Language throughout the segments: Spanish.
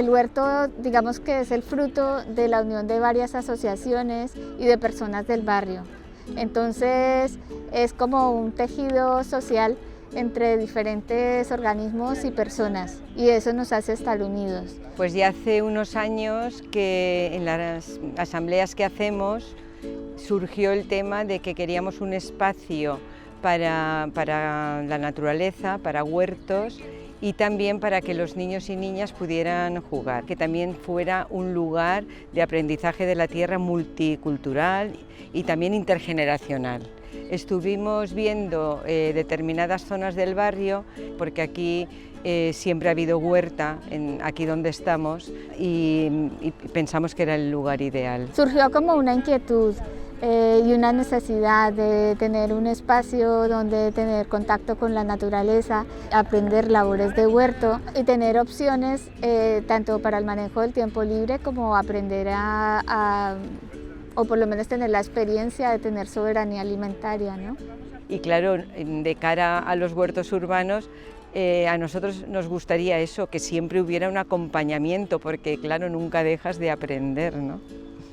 El huerto, digamos que es el fruto de la unión de varias asociaciones y de personas del barrio. Entonces es como un tejido social entre diferentes organismos y personas, y eso nos hace estar unidos. Pues ya hace unos años que en las asambleas que hacemos surgió el tema de que queríamos un espacio para la naturaleza, para huertos, y también para que los niños y niñas pudieran jugar, que también fuera un lugar de aprendizaje de la tierra multicultural y también intergeneracional. Estuvimos viendo determinadas zonas del barrio, porque aquí siempre ha habido huerta, aquí donde estamos, y pensamos que era el lugar ideal. Surgió como una inquietud y una necesidad de tener un espacio donde tener contacto con la naturaleza, aprender labores de huerto y tener opciones tanto para el manejo del tiempo libre como aprender o por lo menos tener la experiencia de tener soberanía alimentaria, ¿no? Y claro, de cara a los huertos urbanos, a nosotros nos gustaría eso, que siempre hubiera un acompañamiento, porque claro, nunca dejas de aprender, ¿no?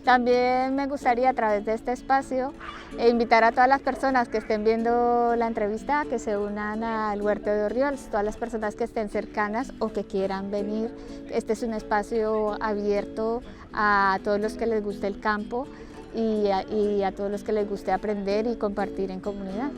También me gustaría a través de este espacio invitar a todas las personas que estén viendo la entrevista a que se unan al Huerto de Orriols, todas las personas que estén cercanas o que quieran venir. Este es un espacio abierto a todos los que les guste el campo y a todos los que les guste aprender y compartir en comunidad.